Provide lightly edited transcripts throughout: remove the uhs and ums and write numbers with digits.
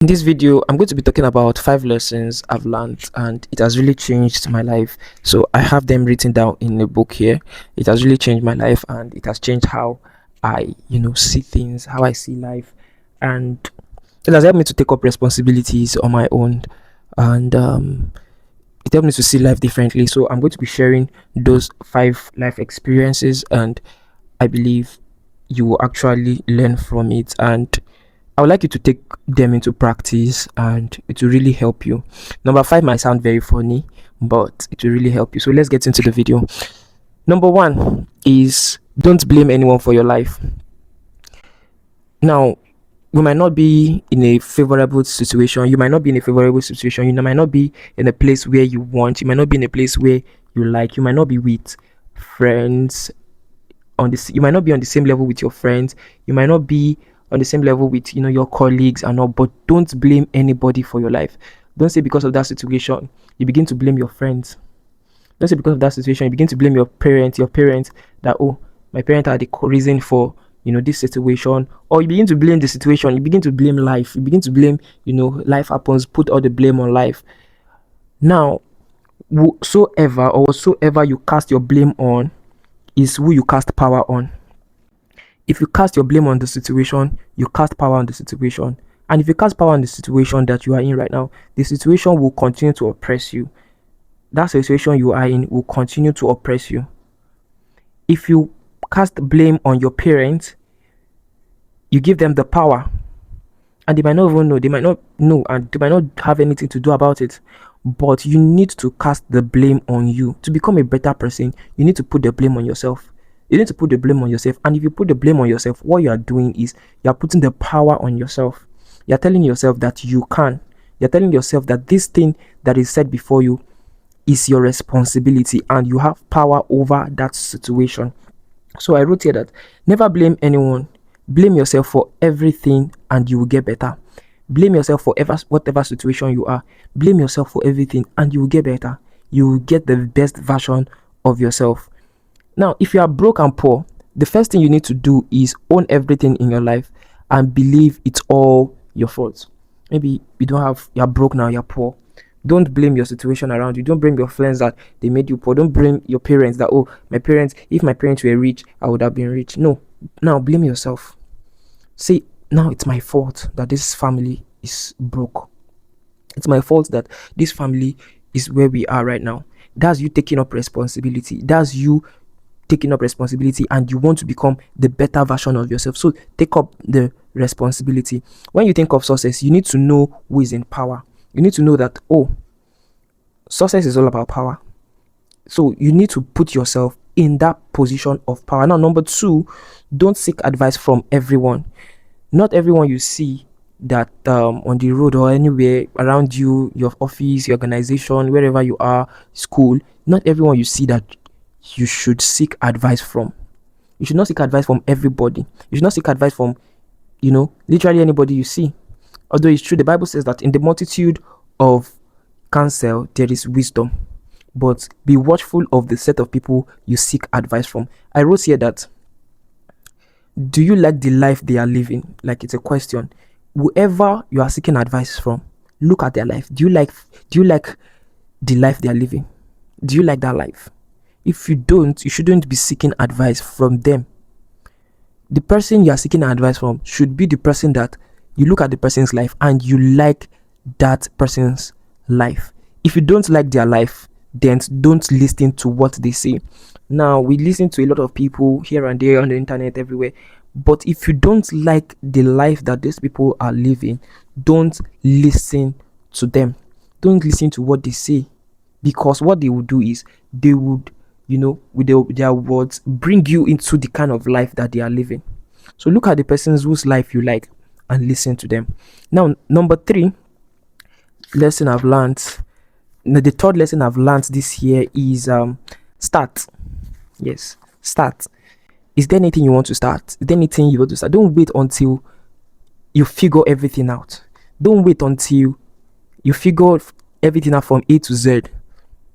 In this video, I'm going to be talking about 5 lessons I've learned and it has really changed my life. So I have them written down in a book here. It has really changed my life and it has changed how I see things, how I see life, and it has helped me to take up responsibilities on my own, and it helped me to see life differently. So I'm going to be sharing those 5 life experiences, and I believe you will actually learn from it, and I would like you to take them into practice and it will really help you. Number 5 might sound very funny, but it will really help you. So let's get into the video. Number 1 is don't blame anyone for your life. Now, we might not be in a favorable situation. You might not be in a favorable situation. You might not be in a place where you want. You might not be in a place where you like. You might not be with friends on this. You might not be on the same level with your friends. You might not be on the same level with your colleagues and all, but don't blame anybody for your life. Don't say because of that situation you begin to blame your friends. Don't say because of that situation you begin to blame your parents that, oh, my parents are the reason for this situation. Or you begin to blame the situation, you begin to blame life, you begin to blame life happens, put all the blame on life. Now, whosoever or whatsoever you cast your blame on is who you cast power on. If you cast your blame on the situation, you cast power on the situation. And if you cast power on the situation that you are in right now, the situation will continue to oppress you. That situation you are in will continue to oppress you. If you cast blame on your parents, you give them the power. And they might not even know, and they might not have anything to do about it. But you need to cast the blame on you. To become a better person, you need to put the blame on yourself. You need to put the blame on yourself. And if you put the blame on yourself, what you are doing is you are putting the power on yourself. You are telling yourself that you can. You are telling yourself that this thing that is set before you is your responsibility and you have power over that situation. So I wrote here that never blame anyone. Blame yourself for everything and you will get better. Blame yourself for whatever situation you are. Blame yourself for everything and you will get better. You will get the best version of yourself. Now, if you are broke and poor, the first thing you need to do is own everything in your life and believe it's all your fault. Maybe you're broke now, you're poor. Don't blame your situation around you. Don't blame your friends that they made you poor. Don't blame your parents that, oh, if my parents were rich, I would have been rich. No, now blame yourself. Say, now it's my fault that this family is broke. It's my fault that this family is where we are right now. That's you taking up responsibility. That's you taking up responsibility and you want to become the better version of yourself. So take up the responsibility. When you think of success, you need to know who is in power. You need to know that, oh, success is all about power. So you need to put yourself in that position of power. Now, number 2, don't seek advice from everyone. Not everyone you see that on the road or anywhere around you, your office, your organization, wherever you are, school, not everyone you see that you should seek advice from. You should not seek advice from everybody. You should not seek advice from, literally anybody you see. Although it's true, the Bible says that in the multitude of counsel, there is wisdom. But be watchful of the set of people you seek advice from. I wrote here that, do you like the life they are living? Like, it's a question. Whoever you are seeking advice from, look at their life. Do you like the life they are living? Do you like that life? If you don't, you shouldn't be seeking advice from them. The person you are seeking advice from should be the person that you look at the person's life and you like that person's life. If you don't like their life, then don't listen to what they say. Now, we listen to a lot of people here and there on the internet, everywhere. But if you don't like the life that these people are living, don't listen to them. Don't listen to what they say. Because what they would do is they would, with their words, bring you into the kind of life that they are living. So look at the persons whose life you like and listen to them. Now, number 3 lesson I've learned. The third lesson I've learned this year is start. Yes, start. Is there anything you want to start? Is there anything you want to start? Don't wait until you figure everything out. Don't wait until you figure everything out from A to Z.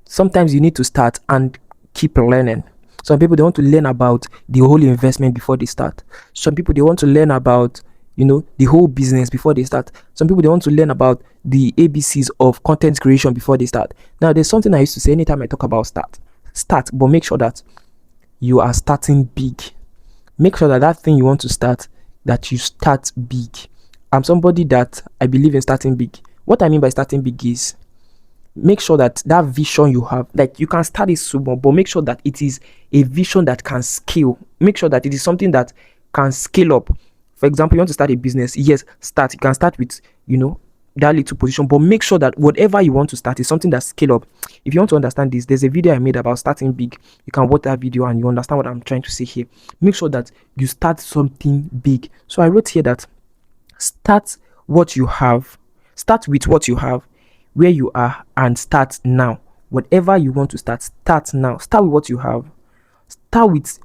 Sometimes you need to start and keep learning. Some people, they want to learn about the whole investment before they start. Some people, they want to learn about the whole business before they start. Some people, they want to learn about the ABCs of content creation before they start. Now, there's something I used to say anytime I talk about start, but make sure that you are starting big. Make sure that that thing you want to start, that you start big. I'm somebody that I believe in starting big. What I mean by starting big is, make sure that that vision you have, like, you can start it small, but make sure that it is a vision that can scale. Make sure that it is something that can scale up. For example, you want to start a business. Yes, start. You can start with, that little position, but make sure that whatever you want to start is something that scale up. If you want to understand this, there's a video I made about starting big. You can watch that video and you understand what I'm trying to say here. Make sure that you start something big. So I wrote here that start what you have, start with what you have, where you are, and start now. Whatever you want to start now. Start with what you have. Start with,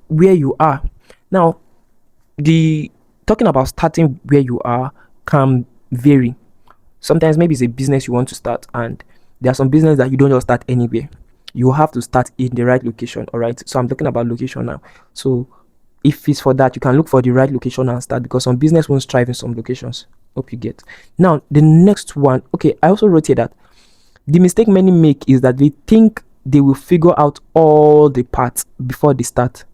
where you are. Now, the talking about starting where you are can vary. Sometimes maybe it's a business you want to start, and there are some business that you don't just start anywhere. You have to start in the right location. All right. So I'm talking about location now. So if it's for that, you can look for the right location and start, because some business won't strive in some locations. Hope you get. Now, the next one. Okay, I also wrote here that the mistake many make is that they think they will figure out all the parts before they start.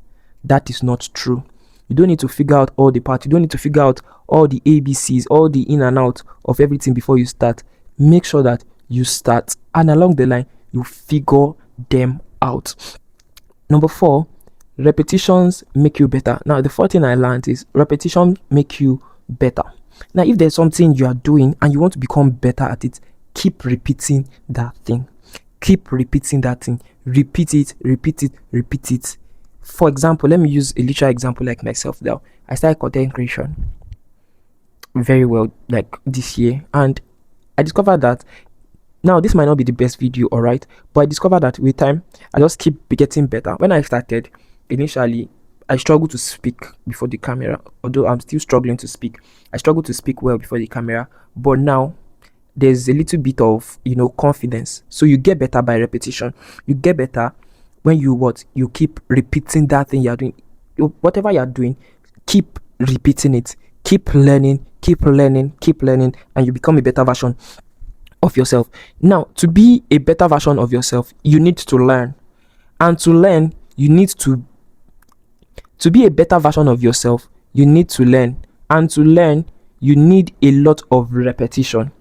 That is not true. You don't need to figure out all the parts. You don't need to figure out all the ABCs, all the in and out of everything before you start. Make sure that you start, and along the line, you figure them out. Number 4, repetitions make you better. Now, the fourth thing I learned is repetition make you better. Now, if there's something you are doing and you want to become better at it, keep repeating that thing. Keep repeating that thing. Repeat it, repeat it, repeat it. For example, let me use a literal example like myself now. I started content creation very well, like this year, and I discovered that now this might not be the best video, all right, but I discovered that with time, I just keep getting better. When I started, initially, I struggled to speak before the camera, although I'm still struggling to speak. I struggled to speak well before the camera, but now there's a little bit of confidence. So you get better by repetition. You get better when you keep repeating that thing you're doing. Whatever you're doing, keep repeating it. Keep learning, keep learning, keep learning, and you become a better version of yourself. Now, to be a better version of yourself, you need to learn. And to learn, you need to be a better version of yourself, you need to learn. And to learn, you need a lot of repetition.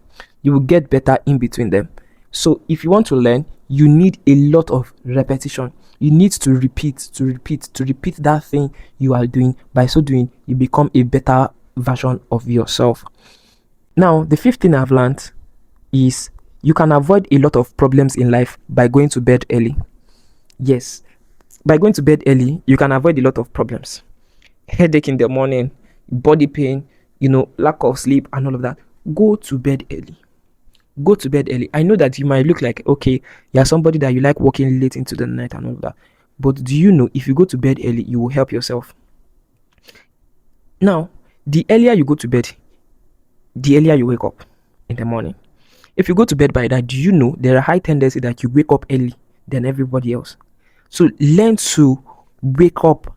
You will get better in between them. So if you want to learn, you need a lot of repetition. You need to repeat that thing you are doing. By so doing, you become a better version of yourself. Now, the fifth thing I've learned is you can avoid a lot of problems in life by going to bed early. Yes, by going to bed early, you can avoid a lot of problems. Headache in the morning, body pain, lack of sleep, and all of that. Go to bed early. Go to bed early. I know that you might look like, okay, you're somebody that you like working late into the night and all of that. But do you know, if you go to bed early, you will help yourself? Now, the earlier you go to bed, the earlier you wake up in the morning. If you go to bed by that, do you know there are high tendency that you wake up early than everybody else? So learn to wake up.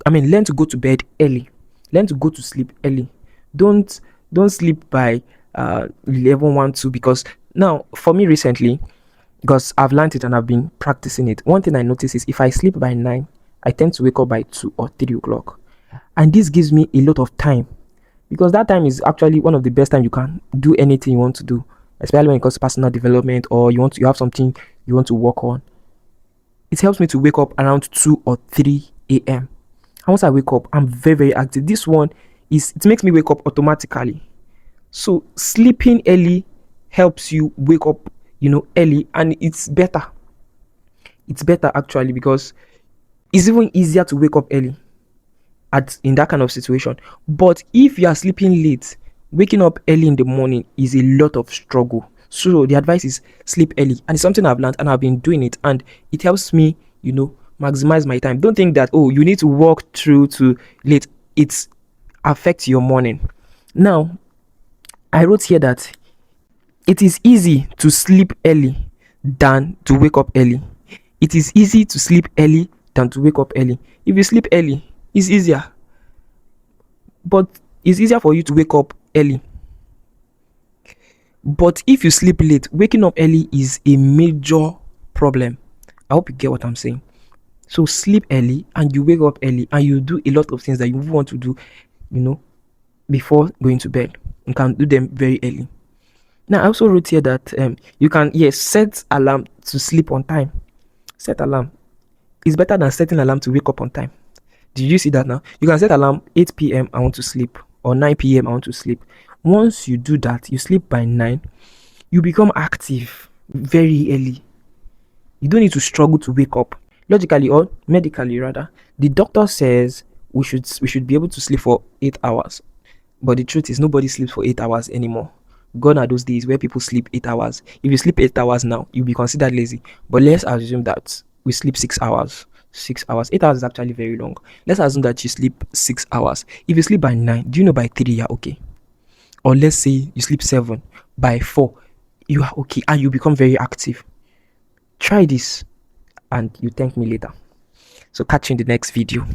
Learn to go to bed early. Learn to go to sleep early. Don't sleep by 11, 1, 2, because now for me recently, because I've learned it and I've been practicing it, one thing I notice is if I sleep by 9, I tend to wake up by 2 or 3 o'clock. And this gives me a lot of time, because that time is actually one of the best time you can do anything you want to do, especially when it comes to personal development, or you have something you want to work on. It helps me to wake up around 2 or 3 a.m. And once I wake up, I'm very, very active. This one it makes me wake up automatically. So sleeping early helps you wake up, early, and it's better. It's better actually, because it's even easier to wake up early in that kind of situation. But if you are sleeping late, waking up early in the morning is a lot of struggle. So the advice is sleep early, and it's something I've learned and I've been doing it, and it helps me, maximize my time. Don't think that, you need to work through to late. It affects your morning. Now, I wrote here that it is easy to sleep early than to wake up early. It is easy to sleep early than to wake up early. If you sleep early, it's easier. But It's easier for you to wake up early. But if you sleep late, waking up early is a major problem. I hope you get what I'm saying. So sleep early and you wake up early and you do a lot of things that you want to do, you know, before going to bed. You can do them very early. Now I also wrote here that you can, yes, set alarm to sleep on time. Set alarm. It's better than setting alarm to wake up on time. Did you see that now? You can set alarm 8 p.m. I want to sleep, or 9 p.m. I want to sleep. Once you do that, you sleep by 9, you become active very early. You don't need to struggle to wake up. Logically or medically rather, the doctor says we should be able to sleep for 8 hours. But the truth is nobody sleeps for 8 hours anymore. Gone are those days where people sleep 8 hours. If you sleep 8 hours now, you'll be considered lazy. But let's assume that we sleep 6 hours. 6 hours. 8 hours is actually very long. Let's assume that you sleep 6 hours. If you sleep by 9, do you know by 3 you're okay? Or let's say you sleep 7, by 4 you are okay and you become very active. Try this and you thank me later. So catch you in the next video.